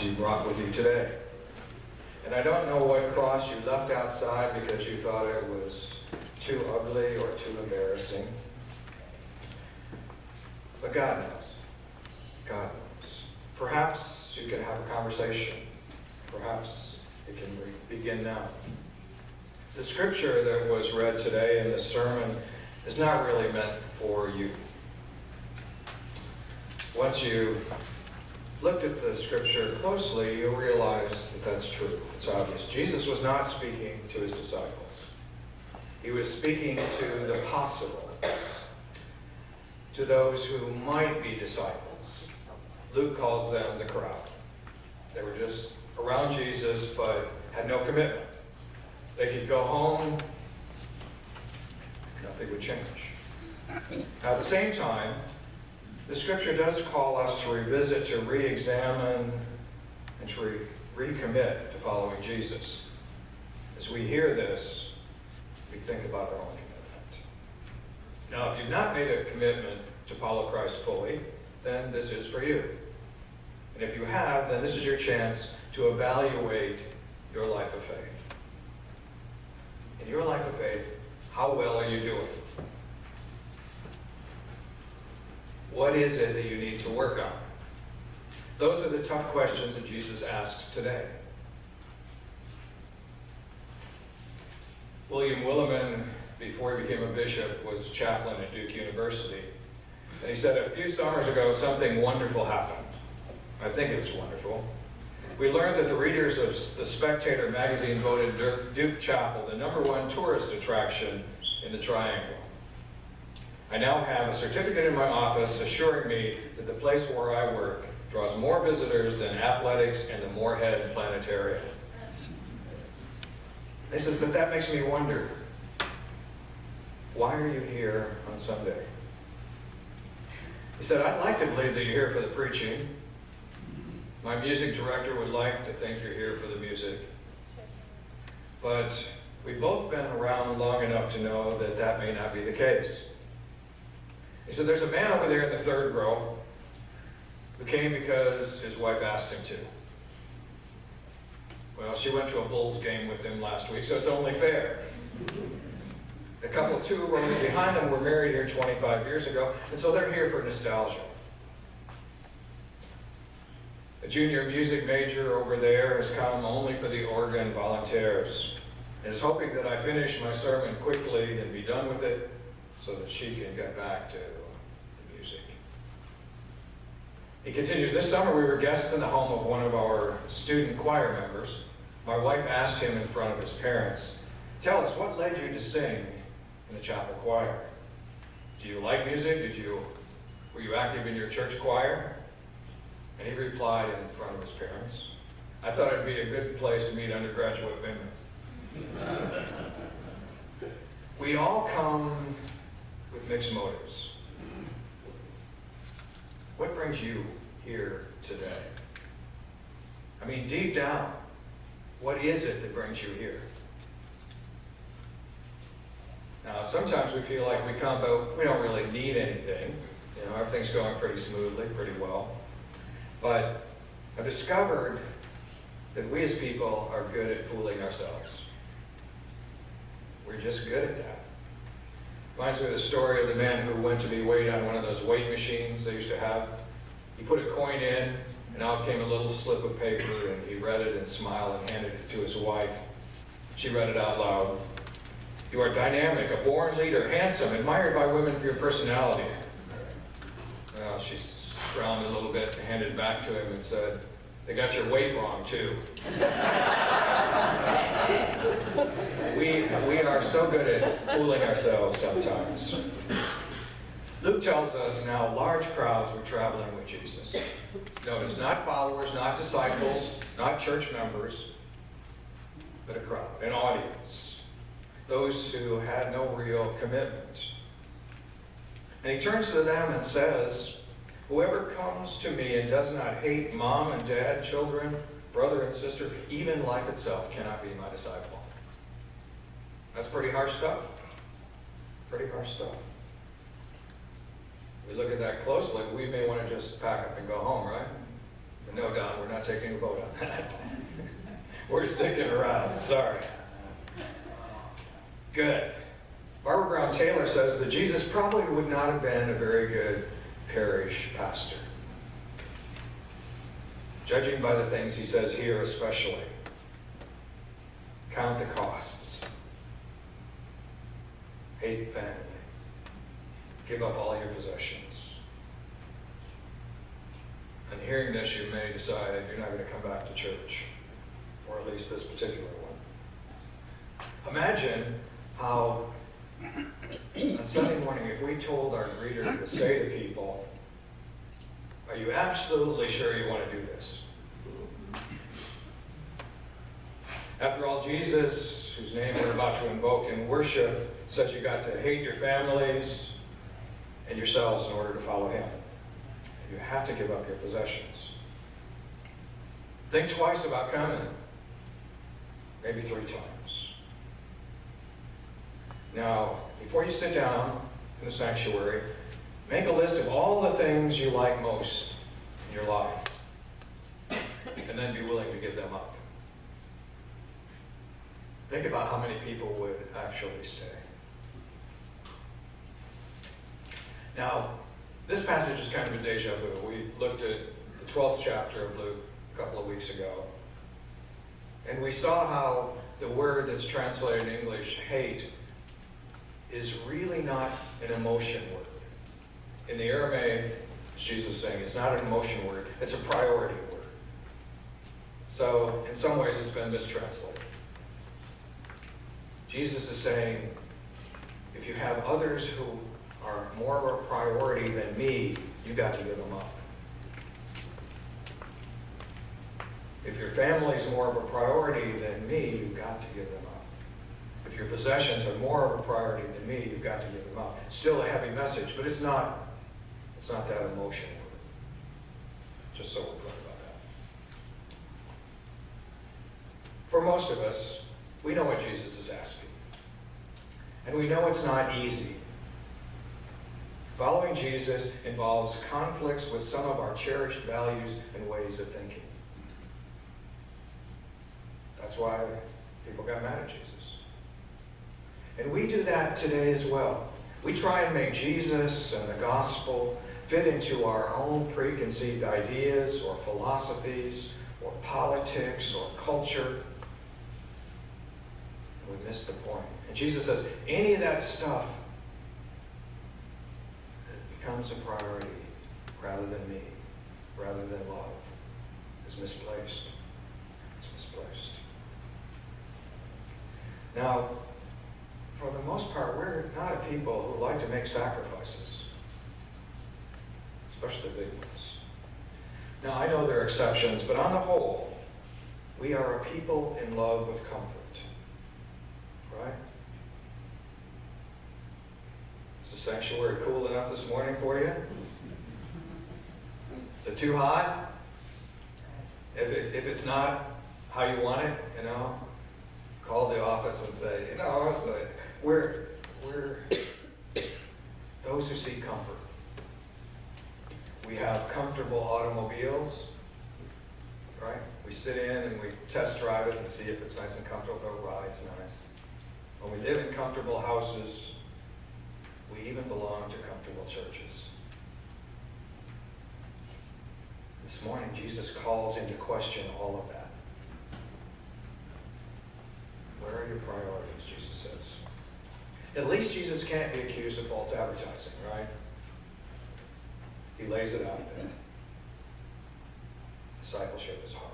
you brought with you today. And I don't know what cross you left outside because you thought it was too ugly or too embarrassing. But God knows. God knows. Perhaps you can have a conversation. Perhaps it can begin now. The scripture that was read today in this sermon is not really meant for you. Once you looked at the scripture closely, you'll realize that that's true. It's obvious. Jesus was not speaking to his disciples. He was speaking to the possible, to those who might be disciples. Luke calls them the crowd. They were just around Jesus, but had no commitment. They could go home, nothing would change. Now, at the same time, the scripture does call us to revisit, to re-examine, and to recommit to following Jesus. As we hear this, we think about our own commitment. Now, if you've not made a commitment to follow Christ fully, then this is for you. And if you have, then this is your chance to evaluate your life of faith. In your life of faith, how well are you doing? What is it that you need to work on? Those are the tough questions that Jesus asks today. William Willimon, before he became a bishop, was chaplain at Duke University. And he said, a few summers ago, something wonderful happened. I think it was wonderful. We learned that the readers of The Spectator magazine voted Duke Chapel the #1 tourist attraction in the Triangle. I now have a certificate in my office assuring me that the place where I work draws more visitors than athletics and the Moorhead Planetarium. And he says, but that makes me wonder, why are you here on Sunday? He said, I'd like to believe that you're here for the preaching. My music director would like to think you're here for the music. But we've both been around long enough to know that that may not be the case. He said, there's a man over there in the third row who came because his wife asked him to. Well, she went to a Bulls game with him last week, so it's only fair. The couple 2 rows behind them were married here 25 years ago, and so they're here for nostalgia. A junior music major over there has come only for the organ volunteers and is hoping that I finish my sermon quickly and be done with it so that she can get back to the music. He continues, this summer we were guests in the home of one of our student choir members. My wife asked him in front of his parents, tell us, what led you to sing in the chapel choir? Do you like music? Were you active in your church choir? And he replied in front of his parents, I thought it'd be a good place to meet undergraduate women. We all come with mixed motives. What brings you here today? I mean, deep down, what is it that brings you here? Now, sometimes we feel like we come, but we don't really need anything. You know, everything's going pretty smoothly, pretty well. But I've discovered that we as people are good at fooling ourselves. We're just good at that. Reminds me of the story of the man who went to be weighed on one of those weight machines they used to have. He put a coin in, and out came a little slip of paper, and he read it and smiled and handed it to his wife. She read it out loud. You are dynamic, a born leader, handsome, admired by women for your personality. Well, she frowned a little bit and handed it back to him and said, they got your weight wrong, too. We are so good at fooling ourselves sometimes. Luke tells us now large crowds were traveling with Jesus. Notice, not followers, not disciples, not church members, but a crowd, an audience. Those who had no real commitment. And he turns to them and says, whoever comes to me and does not hate mom and dad, children, brother and sister, even life itself, cannot be my disciple. That's pretty harsh stuff. Pretty harsh stuff. If we look at that closely, we may want to just pack up and go home, right? No, Don, we're not taking a vote on that. We're sticking around, sorry. Good. Barbara Brown Taylor says that Jesus probably would not have been a very good parish pastor. Judging by the things he says here especially. Count the costs. Hate family. Give up all your possessions. And hearing this, you may decide you're not going to come back to church, or at least this particular one. Imagine how, on Sunday morning, if we told our greeter to say to people, are you absolutely sure you want to do this? After all, Jesus, whose name we're about to invoke in worship, says you got to hate your families and yourselves in order to follow him. You have to give up your possessions. Think twice about coming. Maybe 3 times. Now, before you sit down in the sanctuary, make a list of all the things you like most in your life, and then be willing to give them up. Think about how many people would actually stay. Now, this passage is kind of a deja vu. We looked at the 12th chapter of Luke a couple of weeks ago, and we saw how the word that's translated in English, hate, is really not an emotion word. In the Aramaic, as Jesus is saying, it's not an emotion word, it's a priority word. So, in some ways, it's been mistranslated. Jesus is saying, if you have others who are more of a priority than me, you got to give them up. If your family is more of a priority than me, you've got to give them up. If your possessions are more of a priority than me, you've got to give them up. Still a heavy message, but it's not that emotion word. Just so we're clear about that. For most of us, we know what Jesus is asking. And we know it's not easy. Following Jesus involves conflicts with some of our cherished values and ways of thinking. That's why people got mad at Jesus. And we do that today as well. We try and make Jesus and the gospel fit into our own preconceived ideas or philosophies or politics or culture. And we miss the point. And Jesus says, any of that stuff that becomes a priority rather than me, rather than love, is misplaced. It's misplaced. Now, for the most part, we're not a people who like to make sacrifices, especially big ones. Now, I know there are exceptions, but on the whole, we are a people in love with comfort. Right? Is the sanctuary cool enough this morning for you? Is it too hot? If it's not how you want it, call the office and say, we're those who seek comfort. We have comfortable automobiles, right? We sit in and we test drive it and see if it's nice and comfortable. It rides nice. When we live in comfortable houses, we even belong to comfortable churches. This morning, Jesus calls into question all of that. Where are your priorities, Jesus says. At least Jesus can't be accused of false advertising, right? He lays it out there. Discipleship is hard.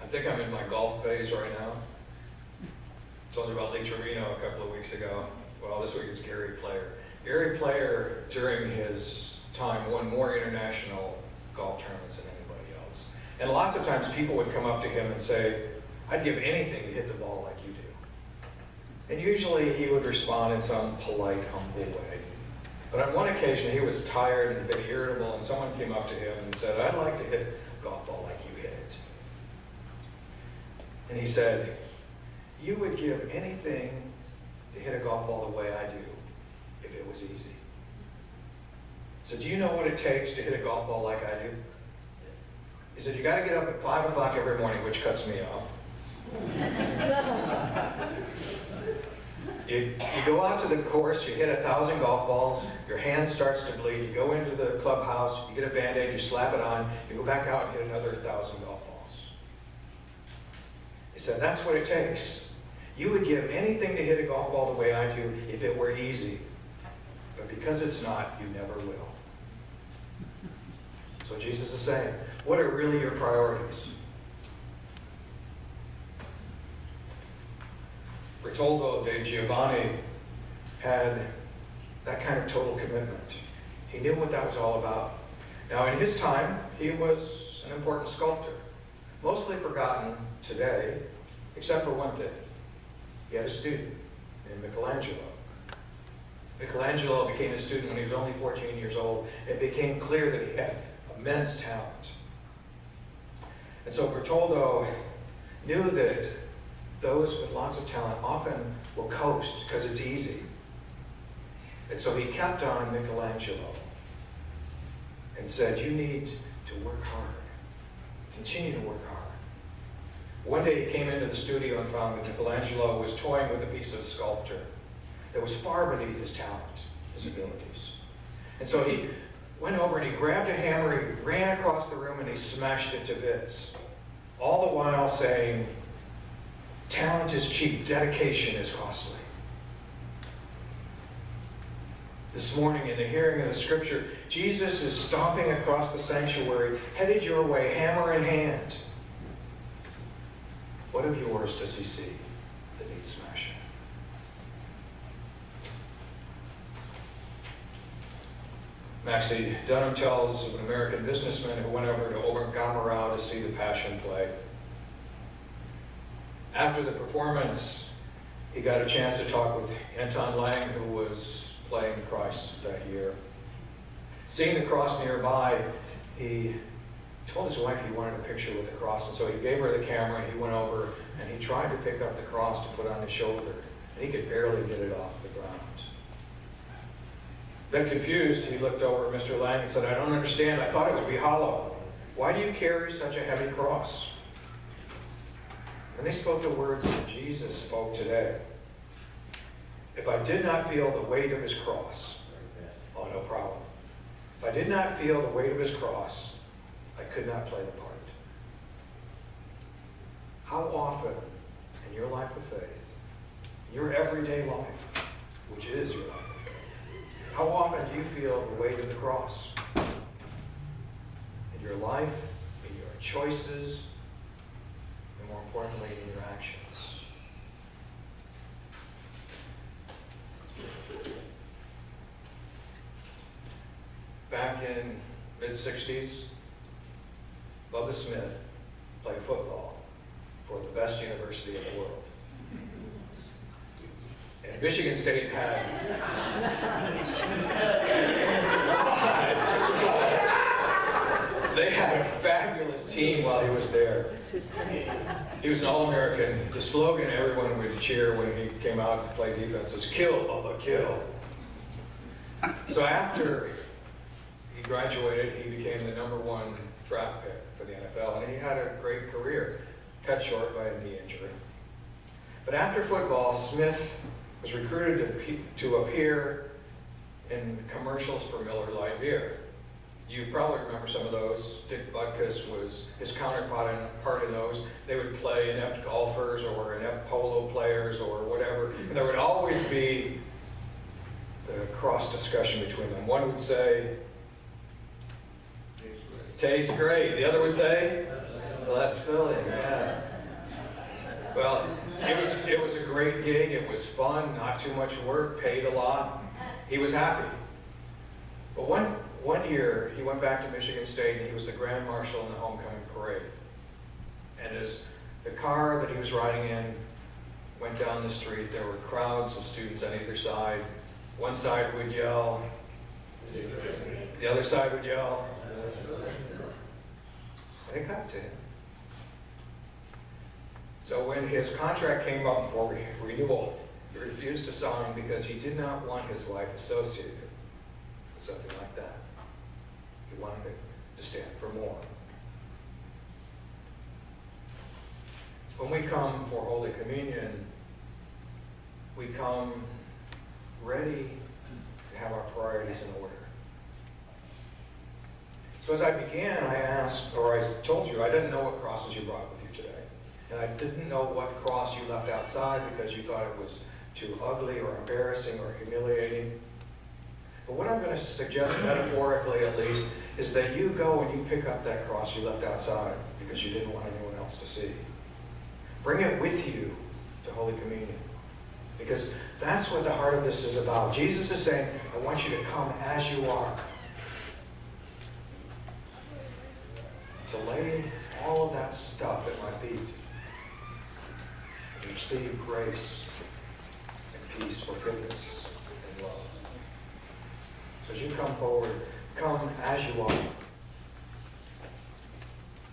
I think I'm in my golf phase right now. I told you about Lee Trevino a couple of weeks ago. Well, this week it's Gary Player. Gary Player, during his time, won more international golf tournaments than anybody else. And lots of times people would come up to him and say, I'd give anything to hit the ball like you do. And usually he would respond in some polite, humble way. But on one occasion he was tired and a bit irritable, and someone came up to him and said, I'd like to hit a golf ball like you hit it. And he said, you would give anything to hit a golf ball the way I do if it was easy. said, do you know what it takes to hit a golf ball like I do? He said, you got to get up at 5 o'clock every morning, which cuts me off. You go out to the course, you hit 1,000 golf balls, your hand starts to bleed, you go into the clubhouse, you get a Band-Aid, you slap it on, you go back out and hit another 1,000 golf balls. He said, that's what it takes. You would give anything to hit a golf ball the way I do if it were easy. But because it's not, you never will. So Jesus is saying, what are really your priorities? Bertoldo de Giovanni had that kind of total commitment. He knew what that was all about. Now, in his time, he was an important sculptor, mostly forgotten today, except for one thing. He had a student named Michelangelo. Michelangelo became a student when he was only 14 years old. It became clear that he had immense talent. And so Bertoldo knew that those with lots of talent often will coast because it's easy. And so he kept on Michelangelo and said, you need to work hard. Continue to work hard. One day he came into the studio and found that Michelangelo was toying with a piece of sculpture that was far beneath his talent, his abilities. And so he went over and he grabbed a hammer, he ran across the room and he smashed it to bits. All the while saying, talent is cheap, dedication is costly. This morning in the hearing of the scripture, Jesus is stomping across the sanctuary, headed your way, hammer in hand. What of yours does he see that needs smashing? Maxie Dunham tells of an American businessman who went over to Obergammerau to see the Passion play. After the performance, he got a chance to talk with Anton Lang, who was playing Christ that year. Seeing the cross nearby, he told his wife he wanted a picture with the cross, and so he gave her the camera, and he went over, and he tried to pick up the cross to put on his shoulder, and he could barely get it off the ground. Then confused, he looked over at Mr. Lang and said, I don't understand, I thought it would be hollow. Why do you carry such a heavy cross? And they spoke the words that Jesus spoke today. If I did not feel the weight of his cross, oh, no problem. If I did not feel the weight of his cross, I could not play the part. How often in your life of faith, your everyday life, which is your life of faith, how often do you feel the weight of the cross? In your life, in your choices, and more importantly, in your actions. Back in mid-60s, Bubba Smith played football for the best university in the world. And Michigan State had... They had a fabulous team while he was there. He was an All-American. The slogan everyone would cheer when he came out to play defense was, "Kill, Bubba, kill." So after he graduated, he became the #1 draft pick for the NFL, and he had a great career, cut short by a knee injury. But after football, Smith was recruited to appear in commercials for Miller Lite beer. You probably remember some of those. Dick Butkus was his counterpart in those. They would play inept golfers or inept polo players or whatever, and there would always be the cross discussion between them. One would say, tastes great. The other would say, less filling. Yeah. Well, it was a great gig. It was fun, not too much work, paid a lot. He was happy. But one year, he went back to Michigan State, and he was the Grand Marshal in the homecoming parade. And as the car that he was riding in went down the street, there were crowds of students on either side. One side would yell, the other side would yell. And it got to him. So when his contract came up for renewal, he refused to sign because he did not want his life associated with something like that. wanted to stand for more. When we come for Holy Communion, we come ready to have our priorities in order. So as I began, I asked, or I told you, I didn't know what crosses you brought with you today. And I didn't know what cross you left outside because you thought it was too ugly or embarrassing or humiliating. But what I'm going to suggest, metaphorically at least, is that you go and you pick up that cross you left outside because you didn't want anyone else to see. Bring it with you to Holy Communion. Because that's what the heart of this is about. Jesus is saying, I want you to come as you are. To lay all of that stuff at my feet. And receive grace and peace, forgiveness, and love. So as you come forward, come as you are.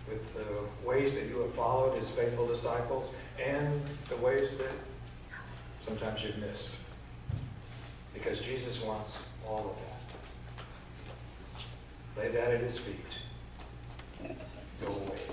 With the ways that you have followed as faithful disciples and the ways that sometimes you've missed. Because Jesus wants all of that. Lay that at his feet. Go away.